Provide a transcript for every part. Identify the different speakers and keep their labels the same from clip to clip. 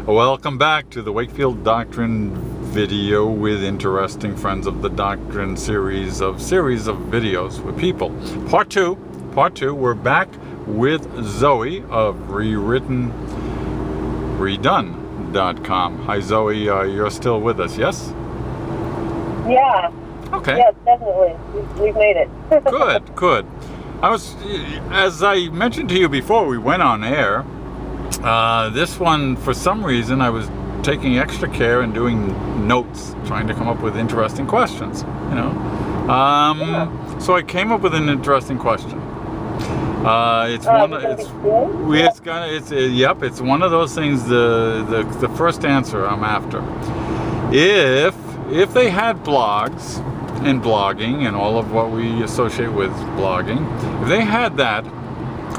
Speaker 1: Welcome back to the Wakefield Doctrine video with interesting Friends of the Doctrine series of videos with people. Part two, we're back with Zoe of re-written.redone.com. Hi Zoe, you're still with us, yes?
Speaker 2: Yeah.
Speaker 1: Okay.
Speaker 2: Yes, definitely. We've made it.
Speaker 1: Good. As I mentioned to you before we went on air, this one, for some reason, I was taking extra care and doing notes, trying to come up with interesting questions, So I came up with an interesting question. It's one of those things, the first answer I'm after. If they had blogs and blogging and all of what we associate with blogging, if they had that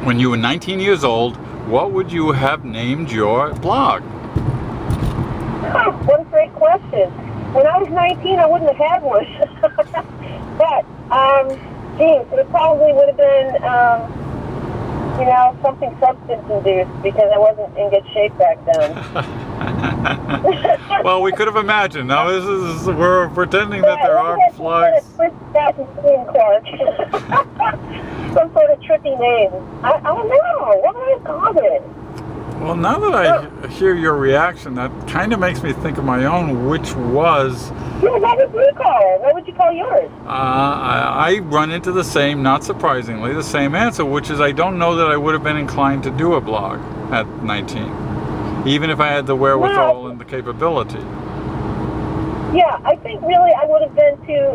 Speaker 1: when you were 19 years old, what would you have named your blog?
Speaker 2: What a great question. When I was 19, I wouldn't have had one. But, it probably would have been, something substance-induced, because I wasn't in good shape back then.
Speaker 1: Well, we could have imagined. Now, we're pretending that there are flags. Some sort of trippy name. I don't know. What would I call it? Well, now that I hear your reaction, that kind of makes me think of my own, which was...
Speaker 2: Yeah, what would you call it? What would you call yours?
Speaker 1: I run into the same, not surprisingly, the same answer, which is I don't know that I would have been inclined to do a blog at 19, even if I had the wherewithal and the capability.
Speaker 2: Yeah, I think really I would have been too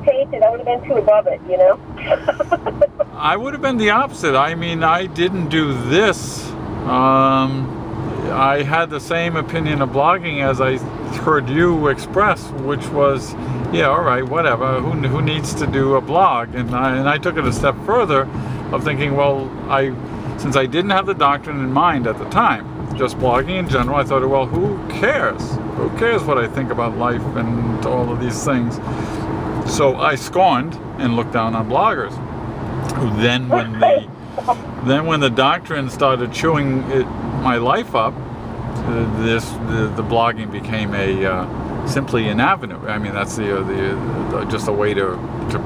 Speaker 2: tainted. I would have been too above it,
Speaker 1: I would have been the opposite. I mean, I didn't do this. I had the same opinion of blogging as I heard you express, which was, yeah, all right, whatever. Who needs to do a blog? And I took it a step further of thinking, well, since I didn't have the doctrine in mind at the time, just blogging in general, I thought, well, who cares? Who cares what I think about life and all of these things? So I scorned and looked down on bloggers. Then when the doctrine started chewing my life up, the blogging became simply an avenue. I mean, that's just a way to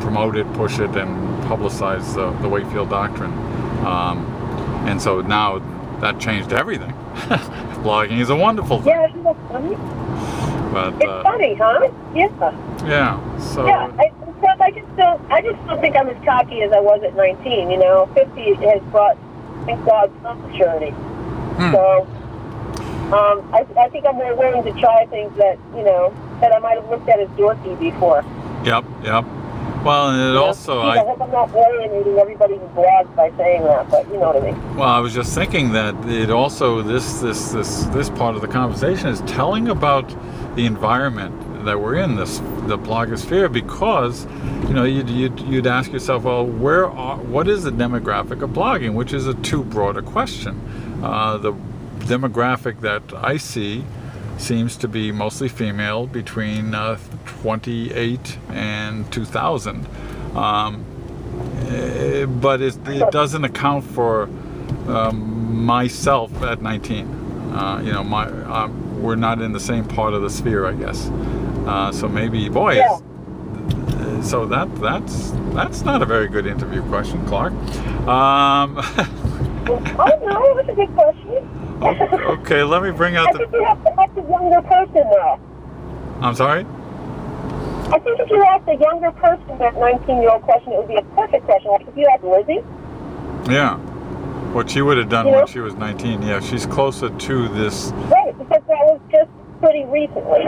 Speaker 1: promote it, push it, and publicize the Wakefield Doctrine. And so now that changed everything. Blogging is a wonderful thing.
Speaker 2: Yeah, isn't that funny?
Speaker 1: But,
Speaker 2: it's funny, huh? Yeah.
Speaker 1: Yeah. So.
Speaker 2: Yeah, I just don't think I'm as cocky as I was at 19. 50 has brought, thank God, some maturity. So, I think I'm more willing to try things that I might have looked at as dorky before.
Speaker 1: Yep. Well, and it also...
Speaker 2: I hope I'm not alienating everybody who blogs by saying that, but you know what I mean.
Speaker 1: Well, I was just thinking that it also, this part of the conversation is telling about the environment that we're in, the blogosphere, because, you'd ask yourself, well, what is the demographic of blogging, which is a too broad a question. The demographic that I see seems to be mostly female between 28 and 2000, but it doesn't account for myself at 19. We're not in the same part of the sphere, I guess. So maybe boys. Yeah. So that's not a very good interview question, Clark.
Speaker 2: Oh no, that's a good question.
Speaker 1: Okay, let me bring out
Speaker 2: I think you have to ask a younger person, though.
Speaker 1: I'm sorry?
Speaker 2: I think if you asked a younger person that 19-year-old question, it would be a perfect question. Like if you asked Lizzie.
Speaker 1: Yeah. What she would have done when she was 19. Yeah, she's closer to this.
Speaker 2: Right, because that was just pretty recently.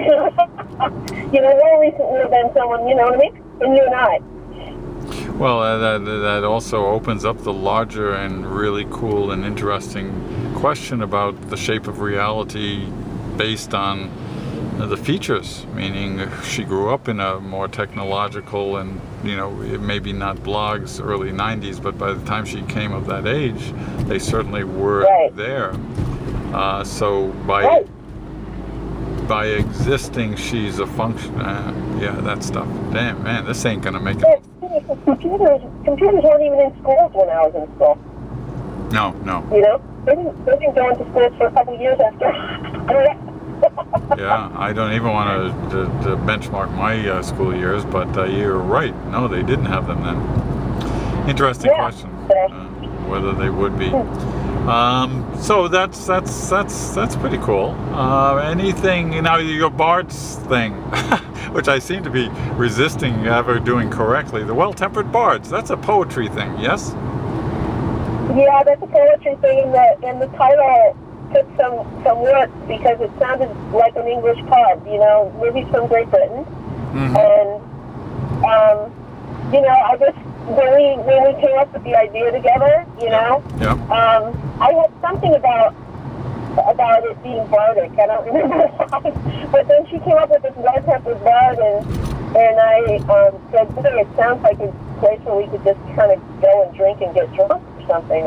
Speaker 2: More recently than someone, you know what I mean? Than you and I.
Speaker 1: Well, that also opens up the larger and really cool and interesting question about the shape of reality based on the features, meaning she grew up in a more technological and, maybe not blogs early 90s, but by the time she came of that age, they certainly were there. So by existing, she's a function. That stuff. Damn, man, this ain't gonna make it.
Speaker 2: Computers weren't even in schools when I was in school.
Speaker 1: No.
Speaker 2: they didn't go into schools for a couple of years after.
Speaker 1: Yeah, I don't even want to benchmark my school years, but you're right. No, they didn't have them then. Interesting question. Whether they would be. So that's pretty cool. Anything, you know, your bards thing, which I seem to be resisting ever doing correctly. The well-tempered bards. That's a poetry thing, yes?
Speaker 2: Yeah, that's a poetry thing. And the title took some work because it sounded like an English pub. You know, movies from Great Britain, and you know, I just when we came up with the idea together, you know, I had something about it being bardic. I don't remember why, but then she came up with this well-tempered bard, and I said, "Hey, it sounds like a place where we could just kind of go and drink and get drunk or something."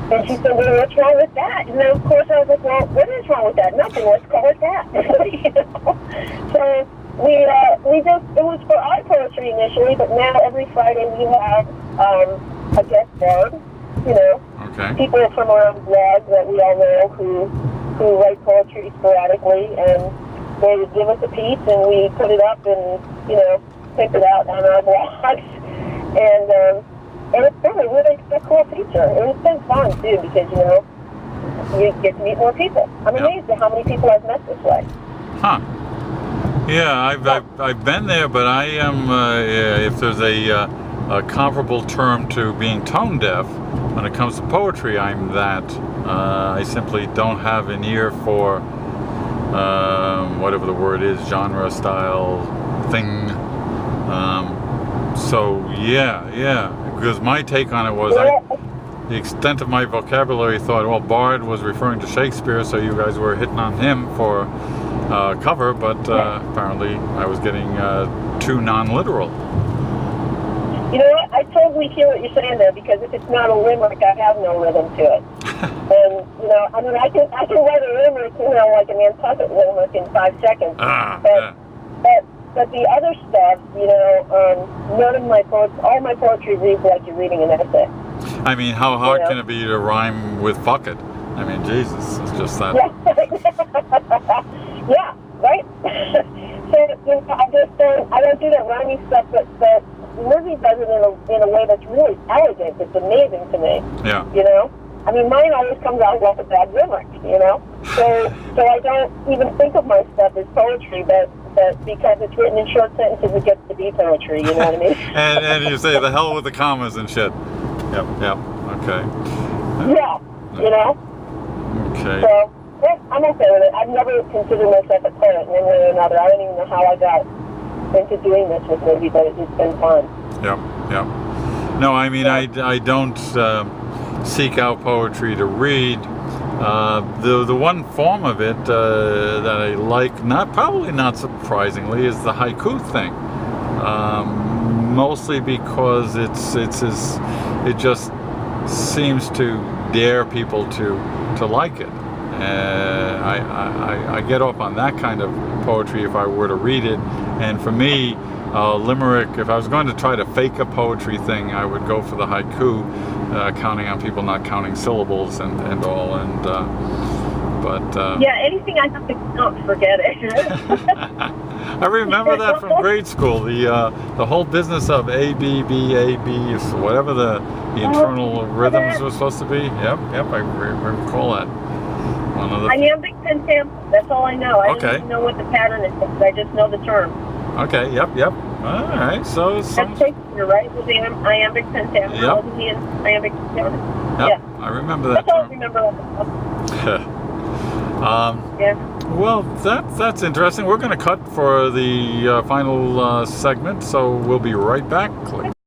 Speaker 2: And she said, "Well, what's wrong with that?" And then, of course, I was like, "Well, what is wrong with that? Nothing. Let's call it that." You know? So it was for our poetry initially, but now every Friday we have a guest bard, you know, people from our own blog that we all know who write poetry sporadically, and they would give us a piece, and we put it up and, you know, pick it out on our blogs, and it's been a really cool feature, and it's been fun too, because, you know, you get to meet more people. I'm amazed at how many people I've met this way.
Speaker 1: Huh. Yeah, I've been there, but I am, if there's a comparable term to being tone deaf, when it comes to poetry, I'm that. I simply don't have an ear for whatever the word is, genre, style, thing. So, yeah, because my take on it was, the extent of my vocabulary thought, well, Bard was referring to Shakespeare, so you guys were hitting on him for cover, but apparently I was getting too non-literal.
Speaker 2: You know what? I totally hear what you're saying there, because if it's not a limerick, I have no rhythm to it. And, you know, I mean, I can write a limerick, you know, like a Nantucket limerick in 5 seconds. But the other stuff, you know, none of my all my poetry reads like you're reading an essay.
Speaker 1: I mean, how hard can it be to rhyme with fuck it? I mean, Jesus, it's just that.
Speaker 2: Yeah, right? So, you know, I don't do that rhyming stuff, but Lizzie does it in a way that's really elegant. It's amazing to me.
Speaker 1: Yeah.
Speaker 2: You know? I mean, mine always comes out like a bad limerick, you know? So I don't even think of my stuff as poetry, but because it's written in short sentences, it gets to be poetry, you know what I mean?
Speaker 1: and you say, the hell with the commas and shit. Yep, okay.
Speaker 2: Yeah, you know?
Speaker 1: Okay.
Speaker 2: So, yeah, I'm okay with it. I've never considered myself a poet in one way or another. I don't even know how I got into doing this with Lizzie, but it's been fun.
Speaker 1: Yep. No, I mean, I don't seek out poetry to read. The one form of it that I like, probably not surprisingly, is the haiku thing. Mostly because it just seems to dare people to like it. I get off on that kind of poetry if I were to read it, and for me, limerick, if I was going to try to fake a poetry thing, I would go for the haiku, counting on people not counting syllables and all, but
Speaker 2: yeah, anything I have to count, forget it.
Speaker 1: I remember that from grade school, the whole business of A, B, B, A, B, whatever the internal rhythms were supposed to be. Yep, I recall that. One of the
Speaker 2: iambic pentameter, that's all I know. I don't even know what the pattern is, but I just know the term.
Speaker 1: Okay, yep. All right, so
Speaker 2: that's Shakespeare, right? Was the iambic pentameter?
Speaker 1: Yep.
Speaker 2: Wasn't he in iambic pentameter?
Speaker 1: Yep,
Speaker 2: yeah.
Speaker 1: I remember that
Speaker 2: That's all I
Speaker 1: term.
Speaker 2: remember.
Speaker 1: Yeah. Well, that's interesting. We're going to cut for the final segment, so we'll be right back.